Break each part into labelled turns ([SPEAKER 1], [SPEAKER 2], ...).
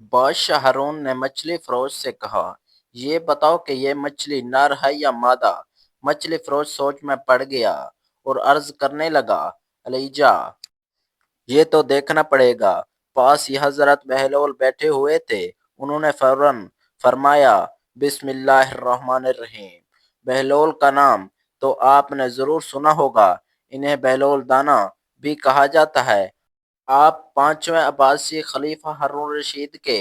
[SPEAKER 1] بادشاہ ہارون نے مچھلی فروش سے کہا، یہ بتاؤ کہ یہ مچھلی نر ہے یا مادہ؟ مچھلی فروش سوچ میں پڑ گیا اور عرض کرنے لگا، علیجا، یہ تو دیکھنا پڑے گا۔ پاس ہی حضرت بہلول بیٹھے ہوئے تھے۔ انہوں نے فوراً فرمایا، بسم اللہ الرحمن الرحیم۔ بہلول کا نام تو آپ نے ضرور سنا ہوگا، انہیں بہلول دانا بھی کہا جاتا ہے۔ آپ پانچویں عباسی خلیفہ ہارون الرشید کے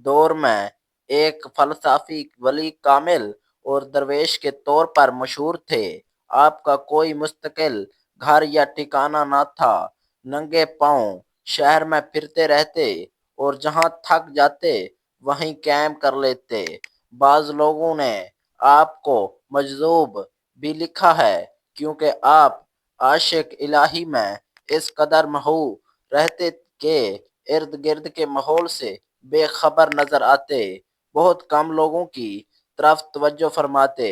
[SPEAKER 1] دور میں ایک فلسفی، ولی کامل اور درویش کے طور پر مشہور تھے۔ آپ کا کوئی مستقل گھر یا ٹھکانہ نہ تھا، ننگے پاؤں شہر میں پھرتے رہتے اور جہاں تھک جاتے وہیں قیام کر لیتے۔ بعض لوگوں نے آپ کو مجذوب بھی لکھا ہے، کیونکہ آپ عاشق الہی میں اس قدر مہو رہتے کہ ارد گرد کے ماحول سے بے خبر نظر آتے، بہت کم لوگوں کی طرف توجہ فرماتے،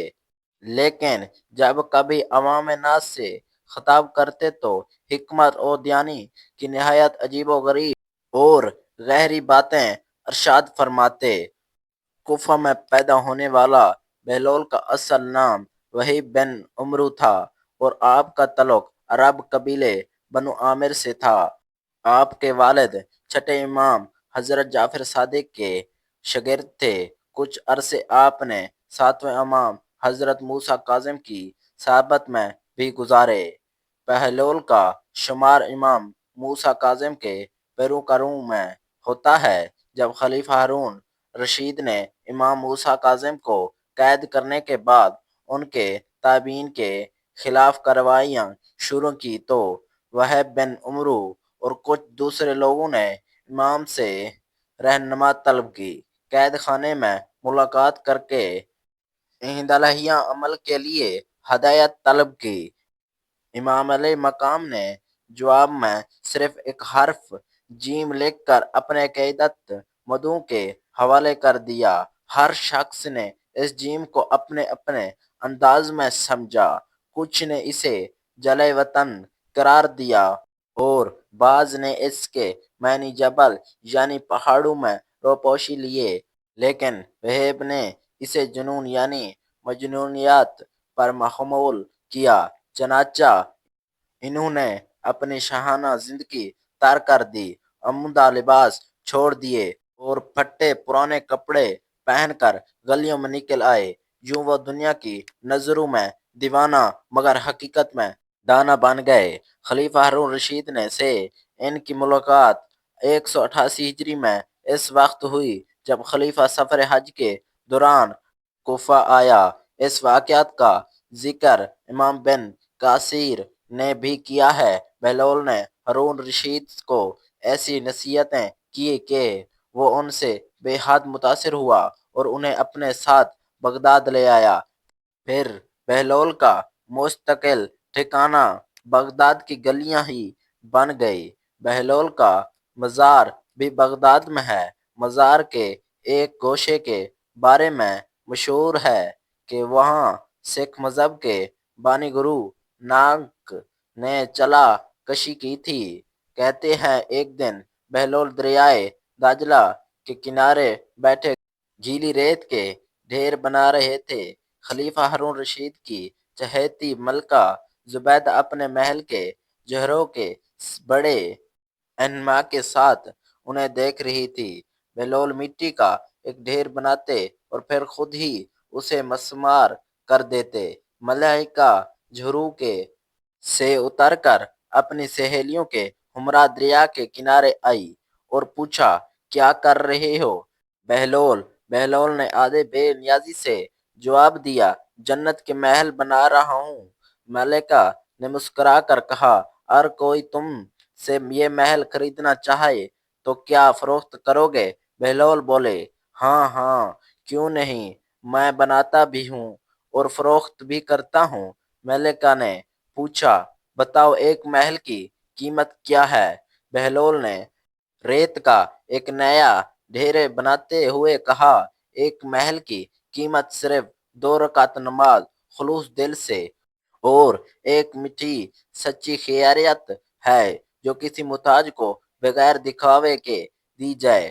[SPEAKER 1] لیکن جب کبھی عوام ناس سے خطاب کرتے تو حکمت و دیانی کی نہایت عجیب و غریب اور گہری باتیں ارشاد فرماتے۔ کوفہ میں پیدا ہونے والا بہلول کا اصل نام وہیب بن عمرو تھا اور آپ کا تعلق عرب قبیلے بنو عامر سے تھا۔ آپ کے والد چھٹے امام حضرت جعفر صادق کے شاگرد تھے۔ کچھ عرصے آپ نے ساتویں امام حضرت موسیٰ کاظم کی صحبت میں بھی گزارے۔ بہلول کا شمار امام موسیٰ کاظم کے پیروکاروں میں ہوتا ہے۔ جب خلیفہ ہارون رشید نے امام موسیٰ کاظم کو قید کرنے کے بعد ان کے تابعین کے خلاف کارروائیاں شروع کی تو وہیب بن عمرو اور کچھ دوسرے لوگوں نے امام سے رہنما طلب کی۔ قید خانے میں ملاقات کر کے علیہ عمل کے لیے ہدایت طلب کی۔ امام علیہ مقام نے جواب میں صرف ایک حرف جیم لکھ کر اپنے عقیدت مندوں کے حوالے کر دیا۔ ہر شخص نے اس جیم کو اپنے اپنے انداز میں سمجھا۔ کچھ نے اسے جلے وطن قرار دیا اور بعض نے اس کے معنی جبل یعنی پہاڑوں میں روپوشی لیے، لیکن وہیب نے اسے جنون یعنی مجنونیت پر محمول کیا۔ چنانچہ انہوں نے اپنی شاہانہ زندگی ترک کر دی، عمدہ لباس چھوڑ دیے اور پھٹے پرانے کپڑے پہن کر گلیوں میں نکل آئے۔ یوں وہ دنیا کی نظروں میں دیوانہ مگر حقیقت میں دانا بن گئے۔ خلیفہ ہارون رشید نے سے ان کی ملاقات 188 ہجری میں اس وقت ہوئی جب خلیفہ سفر حج کے دوران کوفہ آیا۔ اس واقعات کا ذکر امام بن کثیر نے بھی کیا ہے۔ بہلول نے ہارون رشید کو ایسی نصیحتیں کی کہ وہ ان سے بے حد متاثر ہوا اور انہیں اپنے ساتھ بغداد لے آیا۔ پھر بہلول کا مستقل ٹھکانہ بغداد کی گلیاں ہی بن گئی۔ بہلول کا مزار بھی بغداد میں ہے۔ مزار کے ایک گوشے کے بارے میں مشہور ہے کہ وہاں سکھ مذہب کے بانی گرو نانک نے چلا کشی کی تھی۔ کہتے ہیں ایک دن بہلول دریائے دجلہ کے کنارے بیٹھے گیلی ریت کے ڈھیر بنا رہے تھے۔ خلیفہ ہارون رشید کی چہیتی ملکہ زبیدہ اپنے محل کے جوہروں کے بڑے اہتمام کے ساتھ انہیں دیکھ رہی تھی۔ بہلول مٹی کا ایک ڈھیر بناتے اور پھر خود ہی اسے مسمار کر دیتے۔ ملکہ جوہروں کے سے اتر کر اپنی سہیلیوں کے ہمراہ دریا کے کنارے آئی اور پوچھا، کیا کر رہے ہو؟ بہلول نے آدھے بے نیازی سے جواب دیا، جنت کے محل بنا رہا ہوں۔ ملکہ نے مسکرا کر کہا، اگر کوئی تم سے یہ محل خریدنا چاہے تو کیا فروخت کرو گے؟ بہلول بولے، ہاں ہاں، کیوں نہیں، میں بناتا بھی ہوں اور فروخت بھی کرتا ہوں۔ ملکہ نے پوچھا، بتاؤ ایک محل کی قیمت کیا ہے؟ بہلول نے ریت کا ایک نیا ڈھیر بناتے ہوئے کہا، ایک محل کی قیمت صرف 2 رکعت نماز خلوص دل سے اور ایک میٹھی سچی خیریت ہے جو کسی محتاج کو بغیر دکھاوے کے دی جائے۔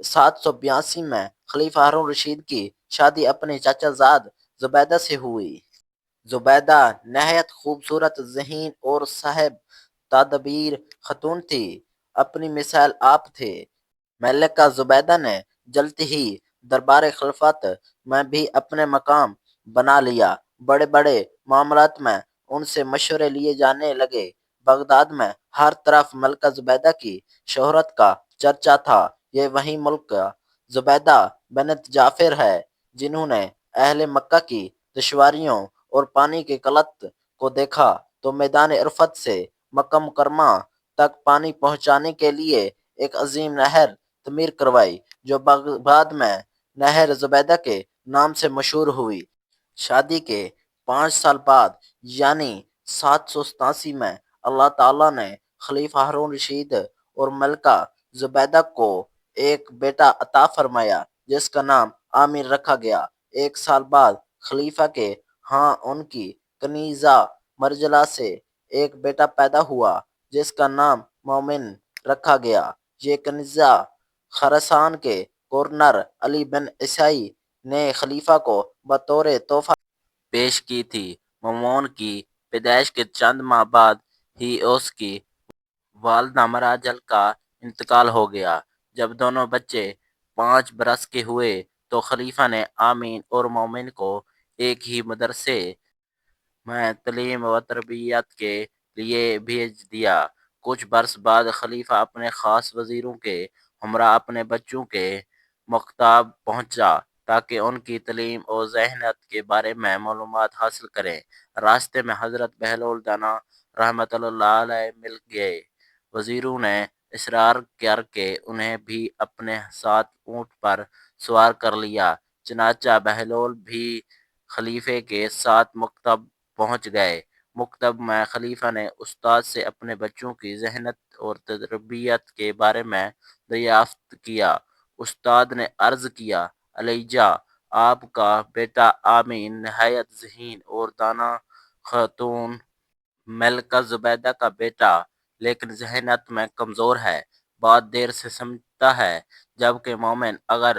[SPEAKER 1] 782 میں خلیفہ ہارون رشید کی شادی اپنے چچا زاد زبیدہ سے ہوئی۔ زبیدہ نہایت خوبصورت، ذہین اور صاحب تدبیر خاتون تھی۔ اپنی مثال آپ تھے۔ ملکہ زبیدہ نے جلد ہی دربار خلافت میں بھی اپنے مقام بنا لیا۔ بڑے بڑے معاملات میں ان سے مشورے لیے جانے لگے۔ بغداد میں ہر طرف ملکہ زبیدہ کی شہرت کا چرچا تھا۔ یہ وہی ملکہ زبیدہ بنت جعفر ہے جنہوں نے اہل مکہ کی دشواریوں اور پانی کی قلت کو دیکھا تو میدان عرفات سے مکہ مکرمہ تک پانی پہنچانے کے لیے ایک عظیم نہر تعمیر کروائی جو بعد میں نہر زبیدہ کے نام سے مشہور ہوئی۔ شادی کے 5 سال بعد یعنی 787 میں اللہ تعالیٰ نے خلیفہ ہارون رشید اور ملکہ زبیدہ کو ایک بیٹا عطا فرمایا جس کا نام عامر رکھا گیا۔ 1 سال بعد خلیفہ کے ہاں ان کی کنیزہ مرجلہ سے ایک بیٹا پیدا ہوا جس کا نام مومن رکھا گیا۔ یہ کنیزہ خراسان کے گورنر علی بن عیسائی نے خلیفہ کو بطور تحفہ پیش کی تھی۔ مومون کی پیدائش کے چند ماہ بعد ہی اس کی والدہ مراجل کا انتقال ہو گیا۔ جب دونوں بچے 5 برس کے ہوئے تو خلیفہ نے آمین اور مومن کو ایک ہی مدرسے میں تعلیم و تربیت کے لیے بھیج دیا۔ کچھ برس بعد خلیفہ اپنے خاص وزیروں کے ہمراہ اپنے بچوں کے مکتب پہنچا تاکہ ان کی تعلیم اور ذہنیت کے بارے میں معلومات حاصل کریں۔ راستے میں حضرت بہلول دانا رحمۃ اللہ علیہ مل گئے۔ وزیروں نے اصرار کر کے انہیں بھی اپنے ساتھ اونٹ پر سوار کر لیا۔ چنانچہ بہلول بھی خلیفہ کے ساتھ مکتب پہنچ گئے۔ مکتب میں خلیفہ نے استاد سے اپنے بچوں کی ذہنیت اور تربیت کے بارے میں دریافت کیا۔ استاد نے عرض کیا، علیجا، آپ کا بیٹا آمین نہایت ذہین اور دانا خاتون ملکہ زبیدہ کا بیٹا لیکن ذہنیت میں کمزور ہے، بات دیر سے سمجھتا ہے، جبکہ مومن اگر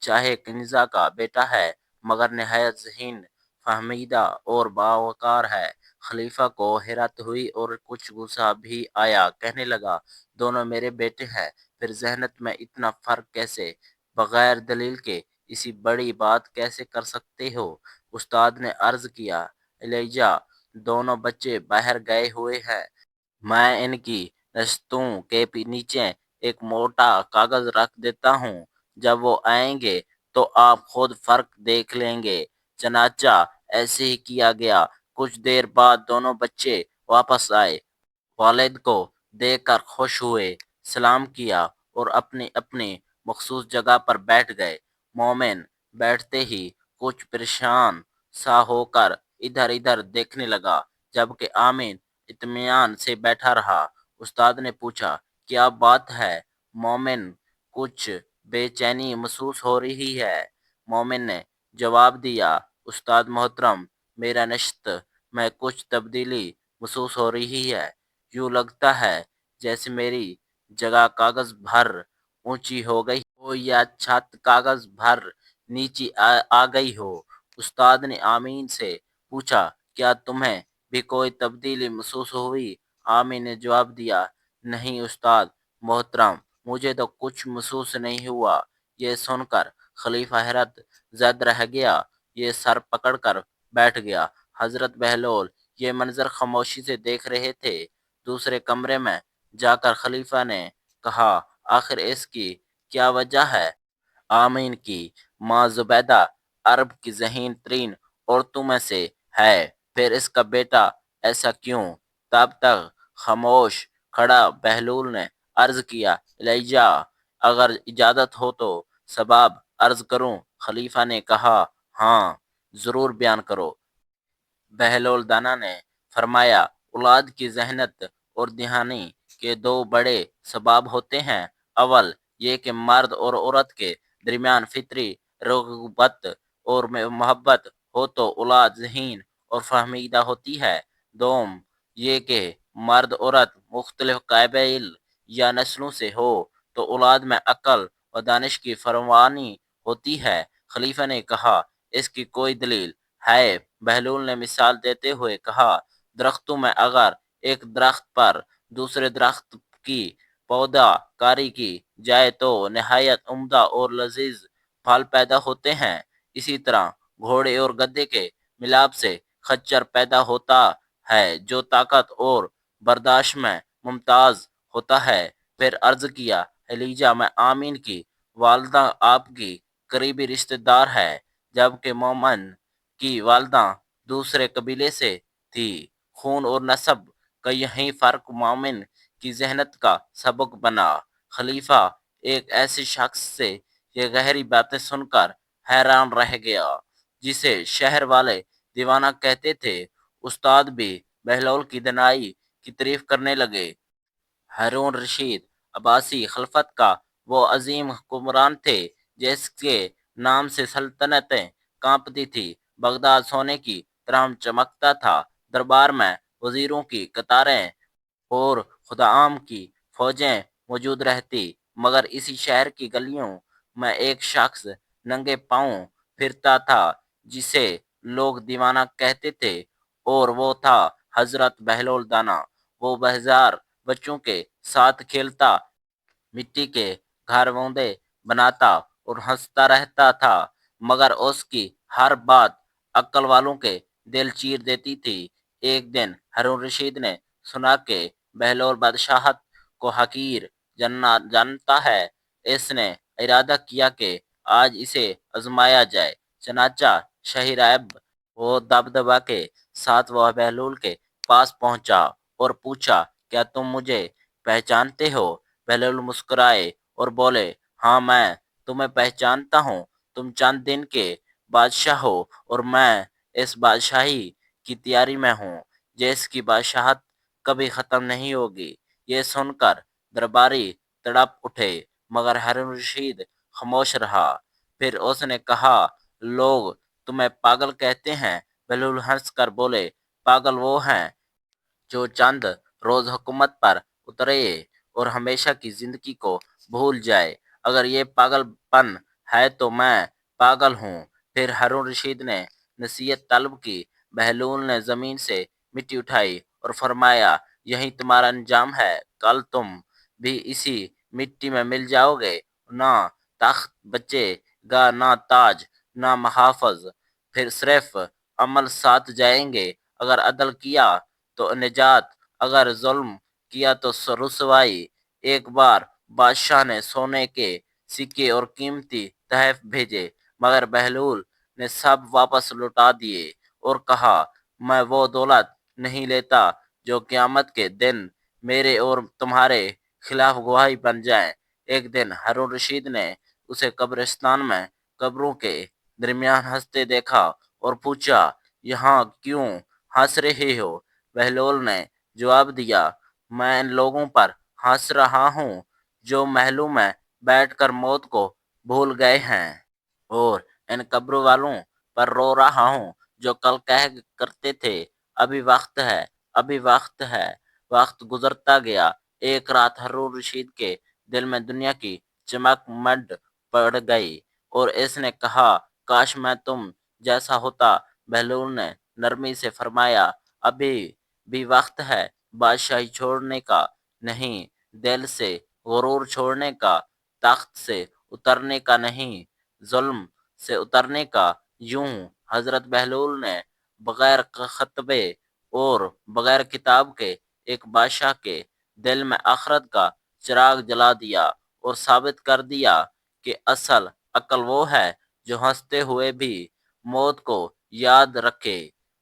[SPEAKER 1] چاہے کنیزہ کا بیٹا ہے مگر نہایت ذہین، فہمیدہ اور باوقار ہے۔ خلیفہ کو حیرت ہوئی اور کچھ غصہ بھی آیا۔ کہنے لگا، دونوں میرے بیٹے ہیں، پھر ذہنیت میں اتنا فرق کیسے؟ بغیر دلیل کے ایسی بڑی بات کیسے کر سکتے ہو؟ استاد نے عرض کیا، علیجا، دونوں بچے باہر گئے ہوئے ہیں۔ میں ان کی نشستوں کے نیچے ایک موٹا کاغذ رکھ دیتا ہوں۔ جب وہ آئیں گے تو آپ خود فرق دیکھ لیں گے۔ چنانچہ ایسے ہی کیا گیا۔ کچھ دیر بعد دونوں بچے واپس آئے۔ والد کو دیکھ کر خوش ہوئے، سلام کیا اور اپنی اپنی مخصوص جگہ پر بیٹھ گئے۔ مومن بیٹھتے ہی کچھ پریشان سا ہو کر ادھر ادھر دیکھنے لگا جبکہ آمین اطمینان سے بیٹھا رہا۔ استاد نے پوچھا، کیا بات ہے؟ مومن، کچھ بے چینی محسوس ہو رہی ہے؟ مومن نے جواب دیا، استاد محترم، میرا نشست میں کچھ تبدیلی محسوس ہو رہی ہے۔ یوں لگتا ہے جیسے میری جگہ کاغذ بھر اونچی ہو گئی ہو یا چھت کاغذ بھر نیچی آ گئی ہو۔ استاد نے آمین سے پوچھا، کیا تمہیں بھی کوئی تبدیلی محسوس ہوئی؟ آمین نے جواب دیا، نہیں استاد محترم، مجھے تو کچھ محسوس نہیں ہوا۔ یہ سن کر خلیفہ حیرت زد رہ گیا۔ یہ سر پکڑ کر بیٹھ گیا۔ حضرت بہلول یہ منظر خاموشی سے دیکھ رہے تھے۔ دوسرے کمرے میں جا کر خلیفہ نے کہا، آخر اس کی کیا وجہ ہے؟ آمین کی ماں زبیدہ عرب کی ذہین ترین عورتوں میں سے ہے، پھر اس کا بیٹا ایسا کیوں؟ تب تک خاموش کھڑا بہلول نے عرض کیا، علیجا، اگر اجازت ہو تو سبب عرض کروں؟ خلیفہ نے کہا، ہاں ضرور بیان کرو۔ بہلول دانا نے فرمایا، اولاد کی ذہنیت اور دہانی کے دو بڑے سبب ہوتے ہیں۔ اول یہ کہ مرد اور عورت کے درمیان فطری رغبت اور محبت ہو تو اولاد ذہین اور فہمیدہ ہوتی ہے۔ دوم یہ کہ مرد عورت مختلف قبائل یا نسلوں سے ہو تو اولاد میں عقل اور دانش کی فراوانی ہوتی ہے۔ خلیفہ نے کہا، اس کی کوئی دلیل ہے؟ بہلول نے مثال دیتے ہوئے کہا، درختوں میں اگر ایک درخت پر دوسرے درخت کی پودا کاری کی جائے تو نہایت عمدہ اور لذیذ پھل پیدا ہوتے ہیں، اسی طرح گھوڑے اور گدھے کے ملاپ سے خچر پیدا ہوتا ہے جو طاقت اور برداشت میں ممتاز ہوتا ہے۔ پھر عرض کیا، ایلیجا میں آمین کی والدہ آپ کی قریبی رشتہ دار ہے، جبکہ مومن کی والدہ دوسرے قبیلے سے تھی۔ خون اور نسب کا یہی فرق مومن کی ذہنت کا سبب بنا۔ خلیفہ ایک ایسے شخص سے یہ گہری باتیں سن کر حیران رہ گیا جسے شہر والے دیوانہ کہتے تھے۔ استاد بھی بہلول کی دانائی کی تعریف کرنے لگے۔ ہارون رشید عباسی خلافت کا وہ عظیم حکمران تھے جس کے نام سے سلطنتیں کانپتی تھی۔ بغداد سونے کی طرح چمکتا تھا، دربار میں وزیروں کی قطاریں اور خدام کی فوجیں موجود رہتی، مگر اسی شہر کی گلیوں میں ایک شخص ننگے پاؤں پھرتا تھا جسے لوگ دیوانہ کہتے تھے، اور وہ تھا حضرت بہلول دانا۔ وہ بہزار بچوں کے ساتھ کھیلتا، مٹی کے گھروندے بناتا اور ہنستا رہتا تھا، مگر اس کی ہر بات عقل والوں کے دل چیر دیتی تھی۔ ایک دن ہارون رشید نے سنا کہ بہلول بادشاہت کو حقیر جانتا ہے۔ اس نے ارادہ کیا کہ آج اسے آزمایا جائے۔ چنانچہ شاہی رائب و دبدبہ کے ساتھ وہ بہلول کے پاس پہنچا اور پوچھا، کیا تم مجھے پہچانتے ہو؟ بہلول مسکرائے اور بولے، ہاں میں تمہیں پہچانتا ہوں، تم چند دن کے بادشاہ ہو اور میں اس بادشاہی کی تیاری میں ہوں جس کی بادشاہت کبھی ختم نہیں ہوگی۔ یہ سن کر درباری تڑپ اٹھے، مگر ہارون رشید خاموش رہا۔ پھر اس نے کہا، لوگ تمہیں پاگل کہتے ہیں۔ بہلول ہنس کر بولے، پاگل وہ ہیں جو چند روز حکومت پر اترے اور ہمیشہ کی زندگی کو بھول جائے۔ اگر یہ پاگل پن ہے تو میں پاگل ہوں۔ پھر ہارون رشید نے نصیحت طلب کی۔ بہلول نے زمین سے مٹی اٹھائی اور فرمایا، یہی تمہارا انجام ہے، کل تم بھی اسی مٹی میں مل جاؤ گے۔ نہ تخت بچے گا، نہ تاج، نہ محافظ، پھر صرف عمل ساتھ جائیں گے۔ اگر عدل کیا تو نجات، اگر ظلم کیا تو رسوائی۔ ایک بار بادشاہ نے سونے کے سکے اور قیمتی تحائف بھیجے، مگر بہلول نے سب واپس لوٹا دیے اور کہا، میں وہ دولت نہیں لیتا جو قیامت کے دن میرے اور تمہارے خلاف گواہی بن جائے۔ ایک دن ہارون رشید نے اسے قبرستان میں قبروں کے درمیان ہنستے دیکھا اور پوچھا، یہاں کیوں ہنس رہے ہو؟ بہلول نے جواب دیا، میں ان لوگوں پر ہنس رہا ہوں جو محلوں میں بیٹھ کر موت کو بھول گئے ہیں، اور ان قبروں والوں پر رو رہا ہوں جو کل کہا کرتے تھے، ابھی وقت ہے، ابھی وقت ہے۔ وقت گزرتا گیا۔ ایک رات ہارون رشید کے دل میں دنیا کی چمک مڈ پڑ گئی اور اس نے کہا، کاش میں تم جیسا ہوتا۔ بہلول نے نرمی سے فرمایا، ابھی بھی وقت ہے، بادشاہی چھوڑنے کا نہیں، دل سے غرور چھوڑنے کا، تخت سے اترنے کا نہیں، ظلم سے اترنے کا۔ یوں حضرت بہلول نے بغیر خطبے اور بغیر کتاب کے ایک بادشاہ کے دل میں آخرت کا چراغ جلا دیا اور ثابت کر دیا کہ اصل عقل وہ ہے جو ہنستے ہوئے بھی موت کو یاد رکھے،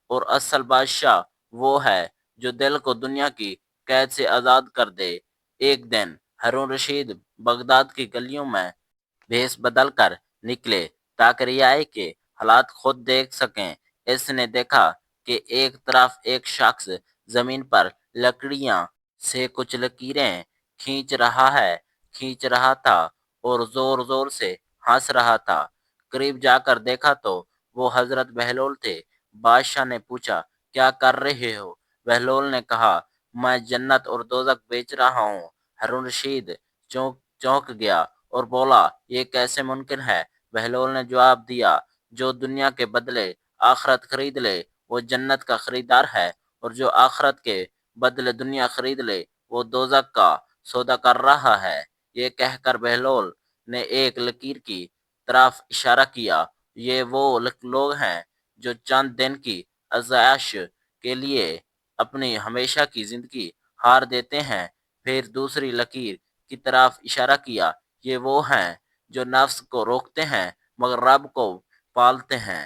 [SPEAKER 1] اور اصل بادشاہ وہ ہے جو دل کو دنیا کی قید سے آزاد کر دے۔ ایک دن ہارون رشید بغداد کی گلیوں میں بھیس بدل کر نکلے تاکہ رعایا کے حالات خود دیکھ سکیں۔ اس نے دیکھا کہ ایک طرف ایک شخص زمین پر لکڑیاں سے کچھ لکیریں کھینچ رہا تھا اور زور زور سے ہنس رہا تھا۔ قریب جا کر دیکھا تو وہ حضرت بہلول تھے۔ بادشاہ نے پوچھا، کیا کر رہے ہو؟ بہلول نے کہا، میں جنت اور دوزخ بیچ رہا ہوں۔ ہارون رشید چونک گیا اور بولا یہ کیسے ممکن ہے؟ بہلول نے جواب دیا جو دنیا کے بدلے آخرت خرید لے وہ جنت کا خریدار ہے، اور جو آخرت کے بدلے دنیا خرید لے وہ دوزخ کا سودا کر رہا ہے۔ یہ کہہ کر بہلول نے ایک لکیر کی طرف اشارہ کیا۔ یہ وہ لوگ ہیں جو چند دن کی عیش کے لیے اپنی ہمیشہ کی زندگی ہار دیتے ہیں۔ پھر دوسری لکیر کی طرف اشارہ کیا۔ یہ وہ ہیں جو نفس کو روکتے ہیں مگر رب کو پالتے ہیں۔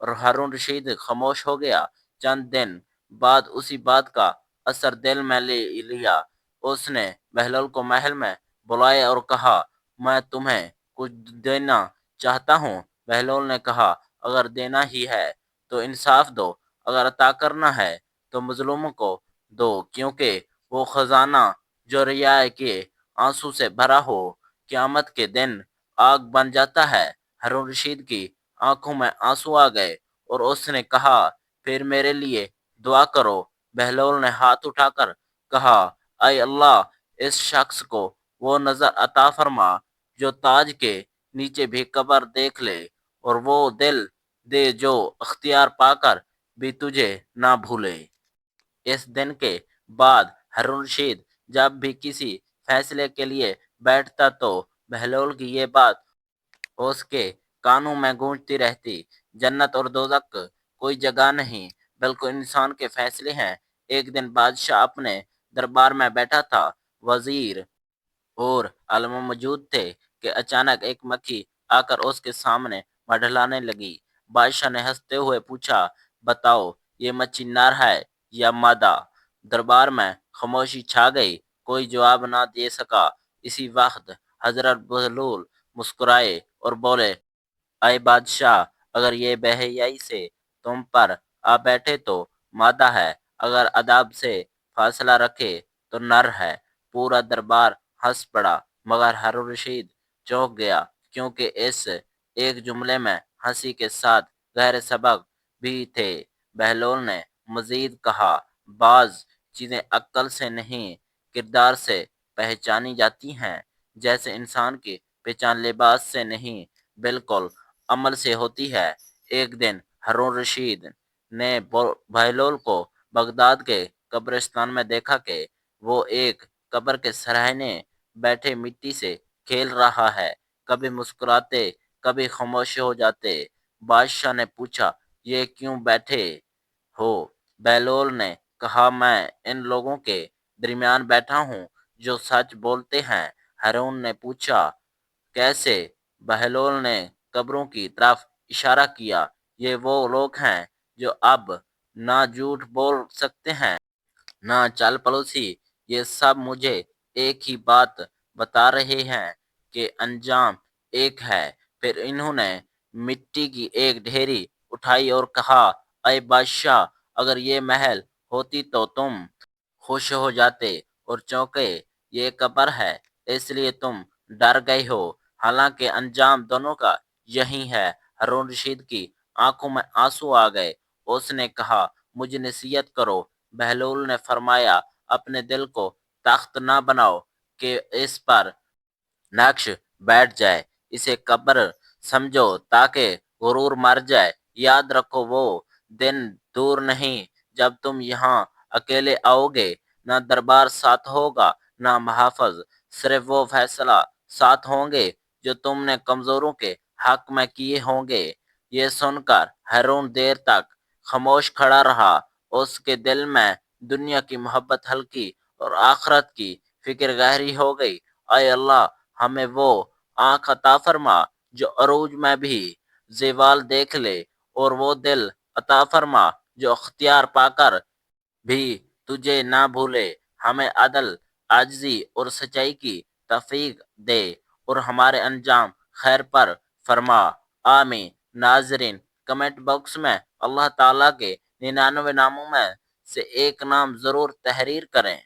[SPEAKER 1] اور ہارون رشید خاموش ہو گیا۔ چند دن بعد اسی بات کا اثر دل میں لے لیا۔ اس نے بہلول کو محل میں بلایا اور کہا میں تمہیں کچھ دینا چاہتا ہوں۔ بہلول نے کہا اگر دینا ہی ہے تو انصاف دو، اگر عطا کرنا ہے تو مظلوموں کو دو، کیونکہ وہ خزانہ جو ریا کے آنسو سے بھرا ہو قیامت کے دن آگ بن جاتا ہے۔ ہارون رشید کی آنکھوں میں آنسو آ گئے اور اس نے کہا پھر میرے لیے دعا کرو۔ بہلول نے ہاتھ اٹھا کر کہا اے اللہ اس شخص کو وہ نظر عطا فرما جو تاج کے نیچے بھی قبر دیکھ لے، اور وہ دل دے جو اختیار پا کر بھی تجھے نہ بھولے۔ اس دن کے بعد ہارون رشید جب بھی کسی فیصلے کے لیے بیٹھتا تو بہلول کی یہ بات اس کے کانوں میں گونجتی رہتی، جنت اور دوزخ کوئی جگہ نہیں بلکہ انسان کے فیصلے ہیں۔ ایک دن بادشاہ اپنے دربار میں بیٹھا تھا، وزیر اور علماء موجود تھے کہ اچانک ایک مکھی آ کر اس کے سامنے منڈلانے لگی۔ بادشاہ نے ہنستے ہوئے پوچھا بتاؤ یہ مچھی نر ہے یا مادہ؟ دربار میں خاموشی چھا گئی، کوئی جواب نہ دے سکا۔ اسی وقت حضرت بہلول مسکرائے اور بولے اے بادشاہ اگر یہ بے حیائی سے تم پر آ بیٹھے تو مادہ ہے، اگر ادب سے فاصلہ رکھے تو نر ہے۔ پورا دربار ہنس پڑا مگر ہارون رشید چونک گیا، کیونکہ اس ایک جملے میں ہنسی کے ساتھ گہرے سبق بھی تھے۔ بہلول نے مزید کہا بعض چیزیں عقل سے نہیں کردار سے پہچانی جاتی ہیں، جیسے انسان کی پہچان لباس سے نہیں بالکل عمل سے ہوتی ہے۔ ایک دن ہارون رشید نے بہلول کو بغداد کے قبرستان میں دیکھا کہ وہ ایک قبر کے سرہانے بیٹھے مٹی سے کھیل رہا ہے، کبھی مسکراتے کبھی خاموش ہو جاتے۔ بادشاہ نے پوچھا یہ کیوں بیٹھے ہو؟ بہلول نے کہا میں ان لوگوں کے درمیان بیٹھا ہوں جو سچ بولتے ہیں۔ ہارون نے پوچھا کیسے؟ بہلول نے قبروں کی طرف اشارہ کیا، یہ وہ لوگ ہیں جو اب نہ جھوٹ بول سکتے ہیں نہ چال پلوسی، یہ سب مجھے ایک ہی بات بتا رہے ہیں کہ انجام ایک ہے۔ پھر انہوں نے مٹی کی ایک ڈھیری اٹھائی اور کہا اے بادشاہ اگر یہ محل ہوتی تو تم خوش ہو جاتے اور چونکے، یہ قبر ہے اس لیے تم ڈر گئے ہو، حالانکہ انجام دونوں کا یہی ہے۔ ہارون رشید کی آنکھوں میں آنسو آ گئے، اس نے کہا مجھے نصیحت کرو۔ بہلول نے فرمایا اپنے دل کو تخت نہ بناؤ کہ اس پر نقش بیٹھ جائے، اسے قبر سمجھو تاکہ غرور مر جائے۔ یاد رکھو وہ دن دور نہیں جب تم یہاں اکیلے آؤ گے، نہ دربار ساتھ ہوگا نہ محافظ، صرف وہ فیصلہ ساتھ ہوں گے جو تم نے کمزوروں کے حق میں کیے ہوں گے۔ یہ سن کر ہارون دیر تک خاموش کھڑا رہا، اس کے دل میں دنیا کی محبت ہلکی اور آخرت کی فکر گہری ہو گئی۔ اے اللہ ہمیں وہ آنکھ عطا فرما جو عروج میں بھی زوال دیکھ لے، اور وہ دل عطا فرما جو اختیار پا کر بھی تجھے نہ بھولے۔ ہمیں عدل، عاجزی اور سچائی کی توفیق دے اور ہمارے انجام خیر پر فرما، آمین۔ ناظرین کمنٹ باکس میں اللہ تعالیٰ کے 99 ناموں میں سے ایک نام ضرور تحریر کریں۔